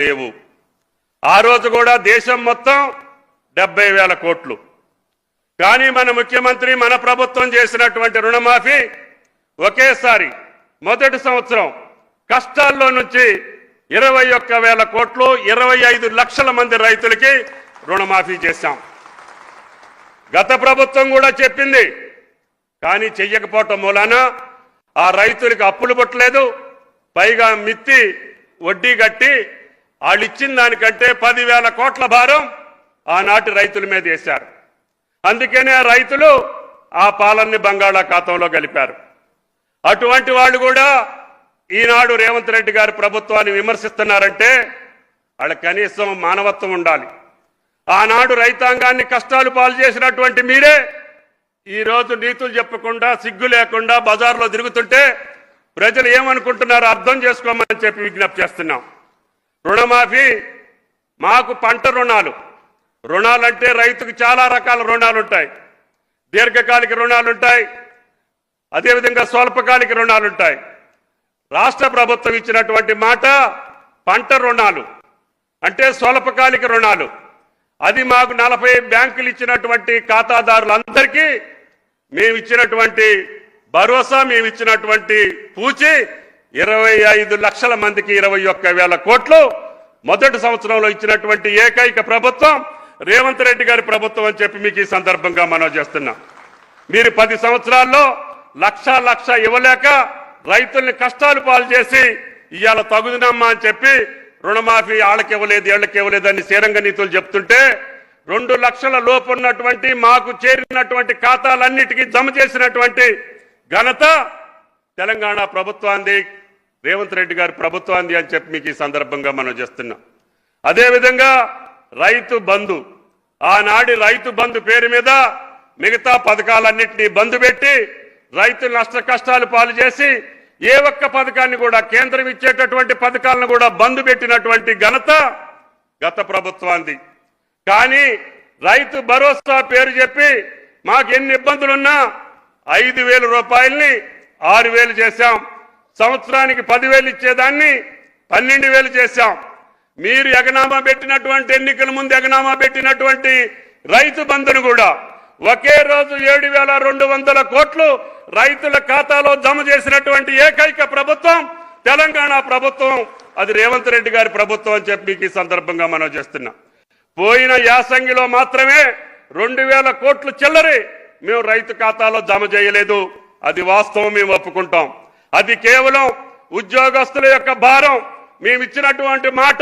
లేవు. ఆ రోజు కూడా దేశం మొత్తం 70,000 కోట్లు. కానీ మన ముఖ్యమంత్రి మన ప్రభుత్వం చేసినటువంటి రుణమాఫీ ఒకేసారి మొదటి సంవత్సరం కష్టాల్లో నుంచి 21,000 కోట్లు 25 లక్షల మంది రైతులకి రుణమాఫీ చేశాం. గత ప్రభుత్వం కూడా చెప్పింది, కానీ చెయ్యకపోవటం మూలాన ఆ రైతులకు అప్పులు పుట్టలేదు, పైగా మిత్తి వడ్డీ కట్టి వాళ్ళు ఇచ్చిన దానికంటే 10,000 కోట్ల భారం ఆనాటి రైతుల మీద వేశారు. అందుకనే ఆ రైతులు ఆ పాలన్ని బంగాళాఖాతంలో గలిపారు. అటువంటి వాళ్ళు కూడా ఈనాడు రేవంత్ రెడ్డి గారి ప్రభుత్వాన్ని విమర్శిస్తున్నారంటే వాళ్ళ కనీసం మానవత్వం ఉండాలి. ఆనాడు రైతాంగాన్ని కష్టాలు పాలు చేసినటువంటి మీరే ఈరోజు నీతులు చెప్పకుండా సిగ్గు లేకుండా బజార్లో తిరుగుతుంటే ప్రజలు ఏమనుకుంటున్నారో అర్థం చేసుకోమని చెప్పి విజ్ఞప్తి చేస్తున్నాం. రుణమాఫీ మాకు పంట రుణాలంటే రైతుకు చాలా రకాల రుణాలు ఉంటాయి. దీర్ఘకాలిక రుణాలు ఉంటాయి, అదేవిధంగా స్వల్పకాలిక రుణాలు ఉంటాయి. రాష్ట్ర ప్రభుత్వం ఇచ్చినటువంటి మాట పంట రుణాలు అంటే స్వల్పకాలిక రుణాలు. అది మాకు 40 బ్యాంకులు ఇచ్చినటువంటి ఖాతాదారులందరికీ మేము ఇచ్చినటువంటి భరోసా, మేము ఇచ్చినటువంటి పూచి 25 లక్షల మందికి 21,000 కోట్లు మొదటి సంవత్సరంలో ఇచ్చినటువంటి ఏకైక ప్రభుత్వం రేవంత్ రెడ్డి గారి ప్రభుత్వం అని చెప్పి మీకు ఈ సందర్భంగా మనవి చేస్తున్నాం. మీరు 10 సంవత్సరాల్లో లక్ష ఇవ్వలేక రైతుల్ని కష్టాలు పాలు చేసి ఇవాళ తగుదనమ్మా అని చెప్పి రుణమాఫీ వాళ్ళకి ఇవ్వలేదు వీళ్ళకి ఇవ్వలేదని శ్రీరంగ నీతులు చెప్తుంటే 2 లక్షల లోపు ఉన్నటువంటి మాకు చేరినటువంటి ఖాతాలన్నిటికీ జమ చేసినటువంటి ఘనత తెలంగాణ ప్రభుత్వాన్ని, రేవంత్ రెడ్డి గారి ప్రభుత్వాన్ని అని చెప్పి మీకు ఈ సందర్భంగా మనం చేస్తున్నాం. అదేవిధంగా రైతు బంధు, ఆనాడి రైతు బంధు పేరు మీద మిగతా పథకాలన్నింటినీ బంధు పెట్టి రైతులు నష్ట కష్టాలు పాలు చేసి ఏ ఒక్క పథకాన్ని కూడా కేంద్రం ఇచ్చేటటువంటి పథకాలను కూడా బంధు పెట్టినటువంటి ఘనత గత ప్రభుత్వాన్ని. కానీ రైతు భరోసా పేరు చెప్పి మాకు ఎన్ని ఇబ్బందులున్నా 5,000 రూపాయల్ని 6,000 చేశాం. సంవత్సరానికి 10,000 ఇచ్చేదాన్ని 12,000 చేశాం. మీరు ఎగనామా పెట్టినటువంటి ఎన్నికల ముందు ఎగనామా పెట్టినటువంటి రైతు బంధును కూడా ఒకే రోజు 7,200 కోట్లు రైతుల ఖాతాలో జమ చేసినటువంటి ఏకైక ప్రభుత్వం తెలంగాణ ప్రభుత్వం, అది రేవంత్ రెడ్డి గారి ప్రభుత్వం అని చెప్పి మీకు ఈ సందర్భంగా మనం చేస్తున్నాం. పోయిన యాసంగిలో మాత్రమే 2,000 కోట్లు చిల్లరి మేము రైతు ఖాతాలో జమ చేయలేదు. అది వాస్తవం, మేము ఒప్పుకుంటాం. అది కేవలం ఉద్యోగస్తుల యొక్క భారం. మేము ఇచ్చినటువంటి మాట